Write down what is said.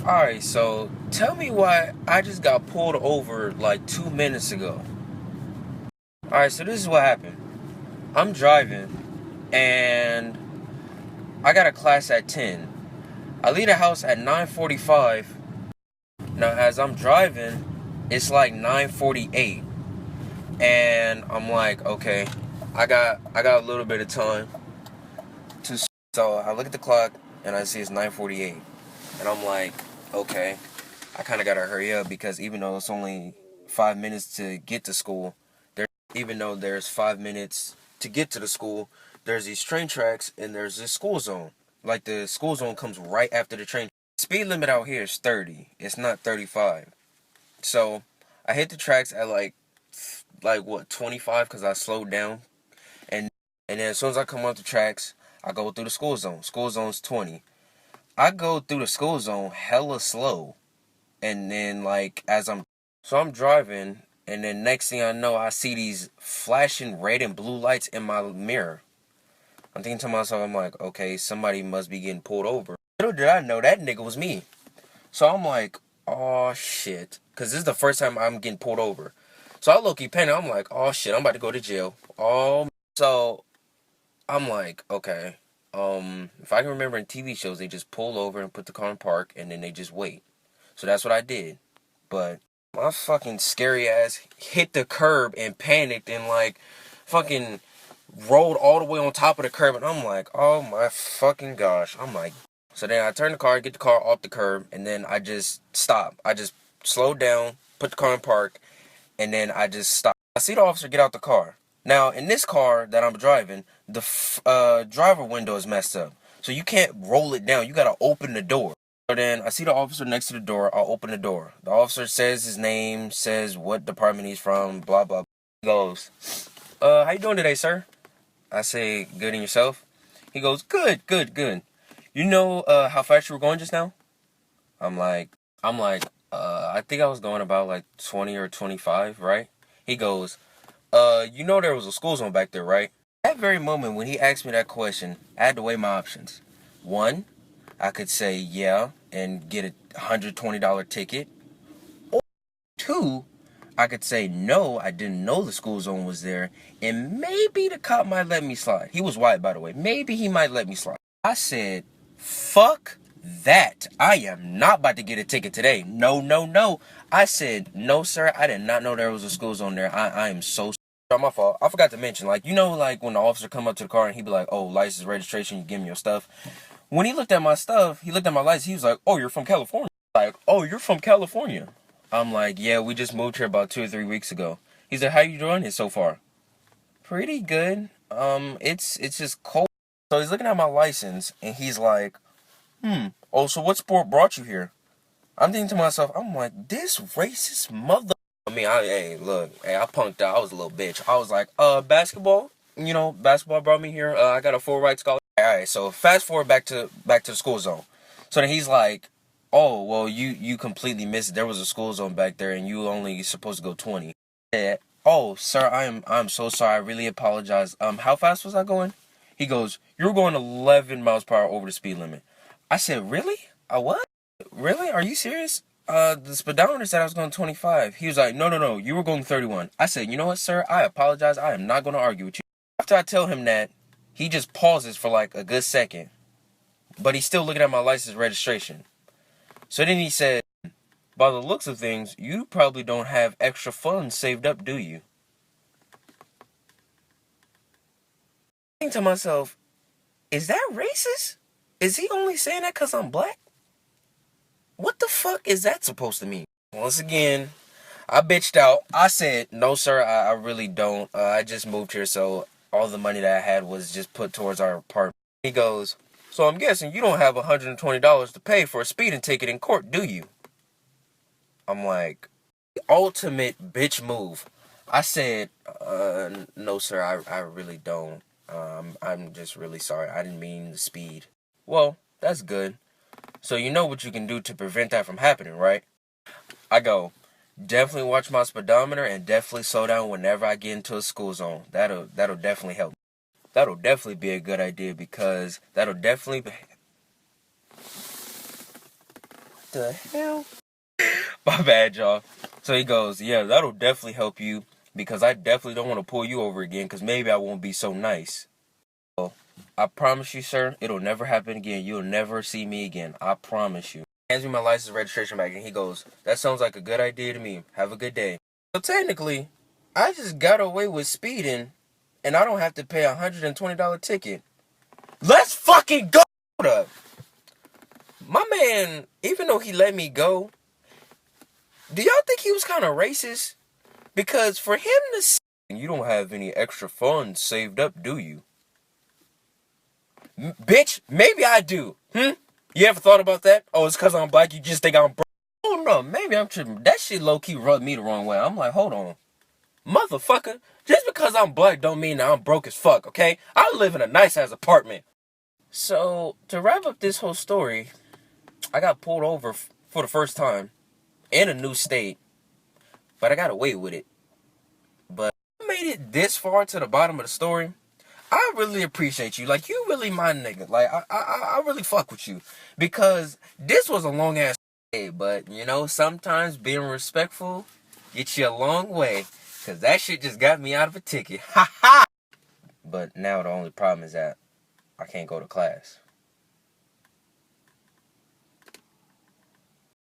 Alright, so tell me why I just got pulled over like 2 minutes ago. Alright, so this is what happened. I'm driving and I got a class at 10. I leave the house at 9:45. Now as I'm driving, it's like 9:48. And I'm like, okay, I got a little bit of time to so I look at the clock and I see it's 9:48. And I'm like, okay, I kind of got to hurry up because even though it's only 5 minutes to get to school, even though there's 5 minutes to get to the school, there's these train tracks and there's this school zone. Like the school zone comes right after the train. Speed limit out here is 30. It's not 35. So I hit the tracks at like what 25 because I slowed down, and and then as soon as I come off the tracks, I go through the school zone. School zone's 20. I go through the school zone hella slow, and then like I'm driving, and then next thing I know, I see these flashing red and blue lights in my mirror. I'm thinking to myself, I'm like, okay, somebody must be getting pulled over. Little did I know that nigga was me. So I'm like, oh shit, because this is the first time I'm getting pulled over. So I low-key panic. I'm like, oh shit, I'm about to go to jail. So I'm like, okay, if I can remember in TV shows, they just pull over and put the car in park, and then they just wait. So that's what I did. But my fucking scary ass hit the curb and panicked and like fucking rolled all the way on top of the curb, and I'm like, oh my fucking gosh. I'm like, so then I turn the car, get the car off the curb, and then I just stop. I just slowed down, put the car in park, and then I just stop. I see the officer get out the car. Now, in this car that I'm driving, the driver window is messed up. So you can't roll it down. You gotta open the door. So then I see the officer next to the door. I'll open the door. The officer says his name, says what department he's from, blah, blah. He goes, how you doing today, sir? I say, good, and yourself? He goes, good, good, good. You know how fast you were going just now? I'm like, I think I was going about like 20 or 25, right? He goes, you know there was a school zone back there, right? That very moment when he asked me that question, I had to weigh my options. One, I could say yeah and get a $120 ticket. Or two, I could say no, I didn't know the school zone was there, and maybe the cop might let me slide. He was white, by the way. Maybe he might let me slide. I said, fuck that. I am not about to get a ticket today. No, no, no. I said, no, sir. I did not know there was a school zone there. I am so sorry. My fault. I forgot to mention, like, you know, like when the officer come up to the car and he be like, oh, license, registration, you give me your stuff. When he looked at my stuff, he looked at my license, he was like, oh, you're from California. Like, oh, you're from California. I'm like, yeah, we just moved here about 2 or 3 weeks ago. He's like, how you doing it so far? Pretty good. It's just cold. So he's looking at my license and he's like, oh, so what sport brought you here? I'm thinking to myself, I'm like, this racist mother. Hey, look, hey, I punked out. I was a little bitch. I was like, basketball. You know, basketball brought me here. I got a full ride scholarship. All right, so fast forward back to the school zone. So then he's like, oh, well, you completely missed it. There was a school zone back there, and you only supposed to go 20. Yeah. Oh, sir, I'm so sorry. I really apologize. How fast was I going? He goes, you were going 11 miles per hour over the speed limit. I said, really? I what? Really? Are you serious? The speedometer said I was going 25. He was like, no, no, no, you were going 31. I said, you know what, sir? I apologize. I am not going to argue with you. After I tell him that, he just pauses for like a good second. But he's still looking at my license registration. So then he said, by the looks of things, you probably don't have extra funds saved up, do you? I think to myself, is that racist? Is he only saying that because I'm black? What the fuck is that supposed to mean? Once again, I bitched out. I said, no, sir, I really don't. I just moved here, so all the money that I had was just put towards our apartment. He goes, so I'm guessing you don't have $120 to pay for a speeding ticket in court, do you? I'm like, ultimate bitch move. I said, no, sir, I really don't. I'm just really sorry. I didn't mean the speed. Well, that's good. So you know what you can do to prevent that from happening, right? I go, definitely watch my speedometer and definitely slow down whenever I get into a school zone. That'll definitely help. That'll definitely be a good idea because that'll definitely the hell? My bad, y'all. So he goes, yeah, that'll definitely help you because I definitely don't want to pull you over again because maybe I won't be so nice. So I promise you, sir, it'll never happen again. You'll never see me again. I promise you. He hands me my license registration back and he goes, that sounds like a good idea to me. Have a good day. So technically, I just got away with speeding and I don't have to pay a $120 ticket. Let's fucking go! My man, even though he let me go, do y'all think he was kind of racist? Because for him to say, you don't have any extra funds saved up, do you? Bitch, maybe I do. You ever thought about that? Oh, it's because I'm black, you just think I'm broke. Oh no, maybe I'm tripping. That shit low-key rubbed me the wrong way. I'm like, hold on. Motherfucker, just because I'm black don't mean that I'm broke as fuck, okay? I live in a nice-ass apartment. So, to wrap up this whole story, I got pulled over for the first time in a new state, but I got away with it. But I made it this far to the bottom of the story. I really appreciate you. Like, you really my nigga. Like, I really fuck with you. Because this was a long ass day, but, you know, sometimes being respectful gets you a long way. Because that shit just got me out of a ticket. Ha ha! But now the only problem is that I can't go to class.